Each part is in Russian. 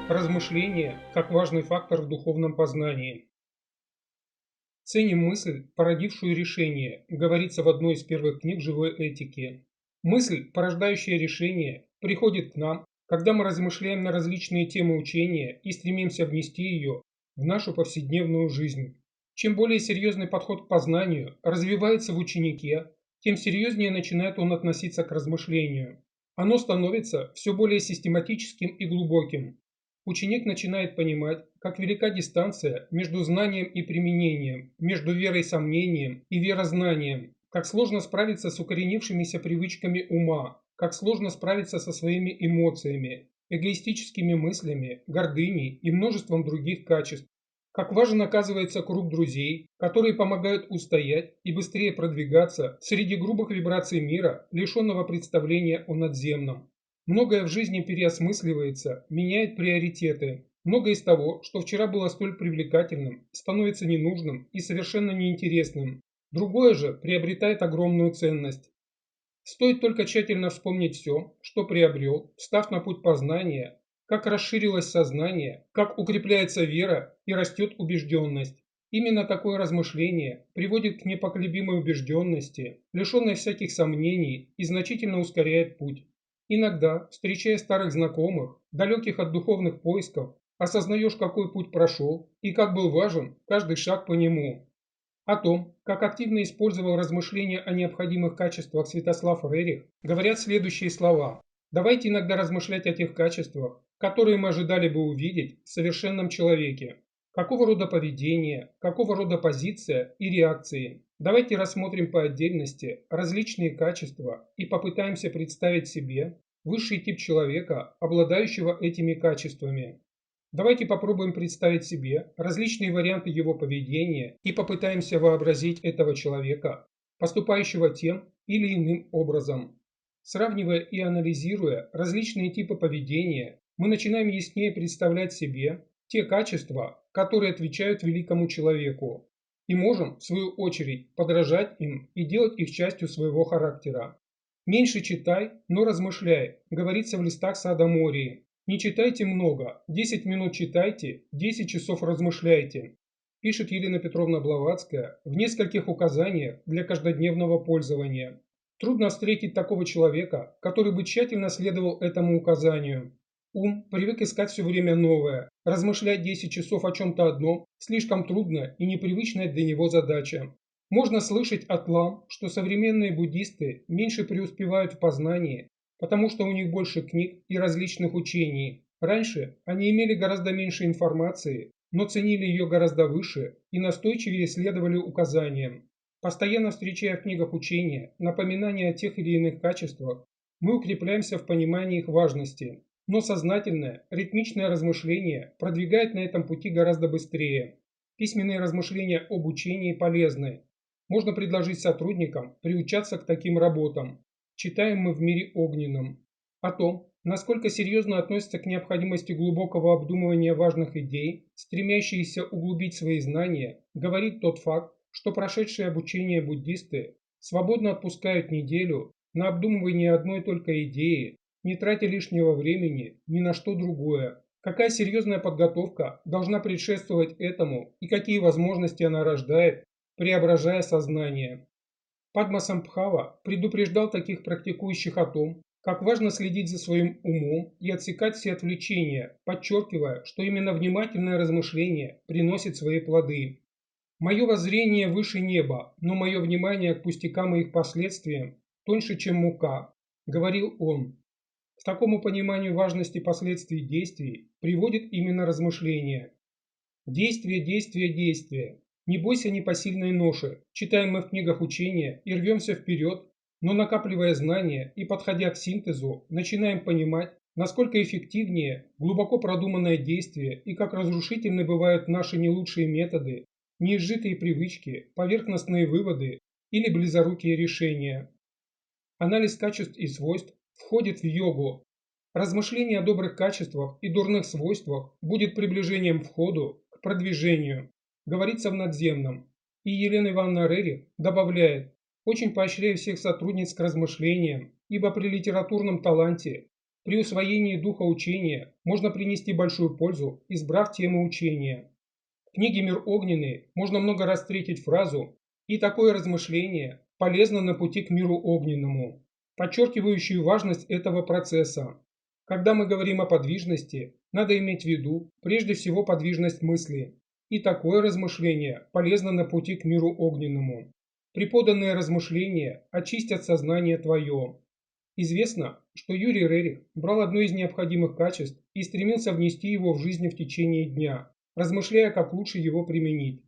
Размышление как важный фактор в духовном познании. Ценим мысль, породившую решение, говорится в одной из первых книг живой этики. Мысль, порождающая решение, приходит к нам, когда мы размышляем на различные темы учения и стремимся внести ее в нашу повседневную жизнь. Чем более серьезный подход к познанию развивается в ученике, тем серьезнее начинает он относиться к размышлению. Оно становится все более систематическим и глубоким. Ученик начинает понимать, как велика дистанция между знанием и применением, между верой и сомнением и верознанием, как сложно справиться с укоренившимися привычками ума, как сложно справиться со своими эмоциями, эгоистическими мыслями, гордыней и множеством других качеств. Как важен оказывается круг друзей, которые помогают устоять и быстрее продвигаться среди грубых вибраций мира, лишенного представления о надземном. Многое в жизни переосмысливается, меняет приоритеты. Многое из того, что вчера было столь привлекательным, становится ненужным и совершенно неинтересным. Другое же приобретает огромную ценность. Стоит только тщательно вспомнить все, что приобрел, встав на путь познания, как расширилось сознание, как укрепляется вера и растет убежденность. Именно такое размышление приводит к непоколебимой убежденности, лишенной всяких сомнений и значительно ускоряет путь. Иногда, встречая старых знакомых, далеких от духовных поисков, осознаешь, какой путь прошел и как был важен каждый шаг по нему. О том, как активно использовал размышления о необходимых качествах Святослав Рерих, говорят следующие слова. Давайте иногда размышлять о тех качествах, которые мы ожидали бы увидеть в совершенном человеке. Какого рода поведение, какого рода позиция и реакции. Давайте рассмотрим по отдельности различные качества и попытаемся представить себе высший тип человека, обладающего этими качествами. Давайте попробуем представить себе различные варианты его поведения и попытаемся вообразить этого человека, поступающего тем или иным образом. Сравнивая и анализируя различные типы поведения, мы начинаем яснее представлять себе те качества, которые отвечают великому человеку, и можем, в свою очередь, подражать им и делать их частью своего характера. «Меньше читай, но размышляй», говорится в листах сада Мории. Не читайте много, 10 минут читайте, 10 часов размышляйте, пишет Елена Петровна Блаватская в нескольких указаниях для каждодневного пользования. Трудно встретить такого человека, который бы тщательно следовал этому указанию. Ум привык искать все время новое, размышлять 10 часов о чем-то одном – слишком трудная и непривычная для него задача. Можно слышать от лам, что современные буддисты меньше преуспевают в познании, потому что у них больше книг и различных учений. Раньше они имели гораздо меньше информации, но ценили ее гораздо выше и настойчивее следовали указаниям. Постоянно встречая в книгах учения напоминания о тех или иных качествах, мы укрепляемся в понимании их важности. Но сознательное, ритмичное размышление продвигает на этом пути гораздо быстрее. Письменные размышления об учении полезны. Можно предложить сотрудникам приучаться к таким работам. Читаем мы в мире огненном. О том, насколько серьезно относятся к необходимости глубокого обдумывания важных идей, стремящиеся углубить свои знания, говорит тот факт, что прошедшие обучение буддисты свободно отпускают неделю на обдумывание одной только идеи, не тратя лишнего времени ни на что другое. Какая серьезная подготовка должна предшествовать этому и какие возможности она рождает, преображая сознание. Падмасамбхава предупреждал таких практикующих о том, как важно следить за своим умом и отсекать все отвлечения, подчеркивая, что именно внимательное размышление приносит свои плоды. «Мое воззрение выше неба, но мое внимание к пустякам и их последствиям тоньше, чем мука», — говорил он. К такому пониманию важности последствий действий приводит именно размышление. Действие, действие, действие. Не бойся непосильной ноши. Читаем мы в книгах учения и рвемся вперед, но накапливая знания и подходя к синтезу, начинаем понимать, насколько эффективнее глубоко продуманное действие и как разрушительны бывают наши не лучшие методы, неизжитые привычки, поверхностные выводы или близорукие решения. Анализ качеств и свойств входит в йогу. Размышление о добрых качествах и дурных свойствах будет приближением к входу, к продвижению, говорится в надземном. И Елена Ивановна Рерих добавляет: очень поощряю всех сотрудниц к размышлениям, ибо при литературном таланте, При усвоении духа учения можно принести большую пользу, избрав тему учения. В книге «Мир огненный» можно много раз встретить фразу «И такое размышление полезно на пути к миру огненному», подчеркивающую важность этого процесса. Когда мы говорим о подвижности, надо иметь в виду прежде всего подвижность мысли. И такое размышление полезно на пути к миру огненному. Преподанные размышления очистят сознание твое. Известно, что Юрий Рерих брал одно из необходимых качеств и стремился внести его в жизнь в течение дня, размышляя, как лучше его применить.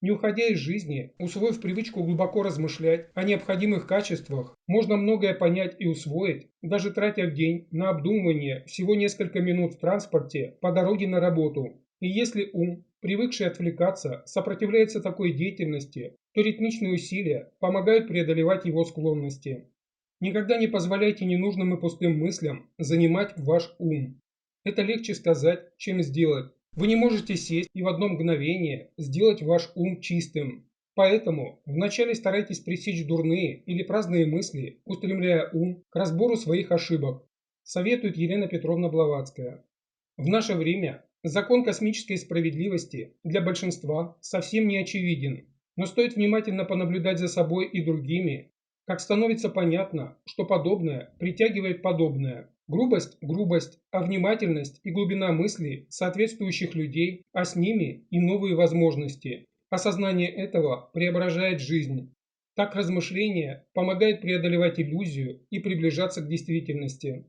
Не уходя из жизни, усвоив привычку глубоко размышлять о необходимых качествах, можно многое понять и усвоить, даже тратя в день на обдумывание всего несколько минут в транспорте по дороге на работу. И если ум, привыкший отвлекаться, сопротивляется такой деятельности, то ритмичные усилия помогают преодолевать его склонности. Никогда не позволяйте ненужным и пустым мыслям занимать ваш ум. Это легче сказать, чем сделать. Вы не можете сесть и в одно мгновение сделать ваш ум чистым. Поэтому вначале старайтесь пресечь дурные или праздные мысли, устремляя ум к разбору своих ошибок, советует Елена Петровна Блаватская. В наше время закон космической справедливости для большинства совсем не очевиден, но стоит внимательно понаблюдать за собой и другими, как становится понятно, что подобное притягивает подобное. Грубость – грубость, а внимательность и глубина мысли соответствующих людей, а с ними и новые возможности. Осознание этого преображает жизнь. Так размышление помогает преодолевать иллюзию и приближаться к действительности.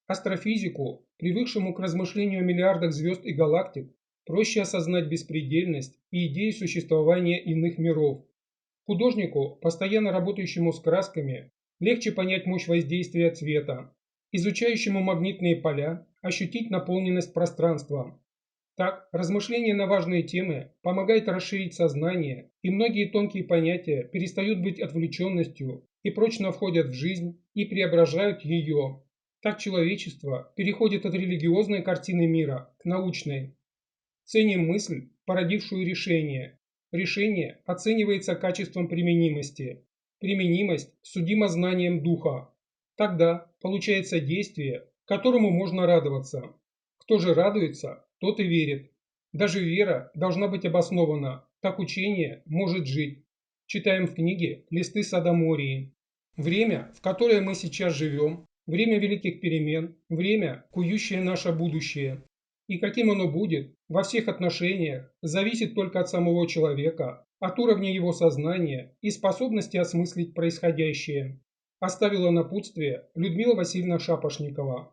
Астрофизику, привыкшему к размышлению о миллиардах звезд и галактик, проще осознать беспредельность и идею существования иных миров. Художнику, постоянно работающему с красками, легче понять мощь воздействия цвета. Изучающему магнитные поля, ощутить наполненность пространства. Так, размышление на важные темы помогает расширить сознание, и многие тонкие понятия перестают быть отвлеченностью и прочно входят в жизнь и преображают ее. Так человечество переходит от религиозной картины мира к научной. Ценим мысль, породившую решение. Решение оценивается качеством применимости. Применимость судима знанием духа. Тогда получается действие, которому можно радоваться. Кто же радуется, тот и верит. Даже вера должна быть обоснована, так учение может жить. Читаем в книге «Листы Содомории». Время, в которое мы сейчас живем, время великих перемен, время, кующее наше будущее. И каким оно будет, во всех отношениях, зависит только от самого человека, от уровня его сознания и способности осмыслить происходящее. Оставила напутствие Людмила Васильевна Шапошникова.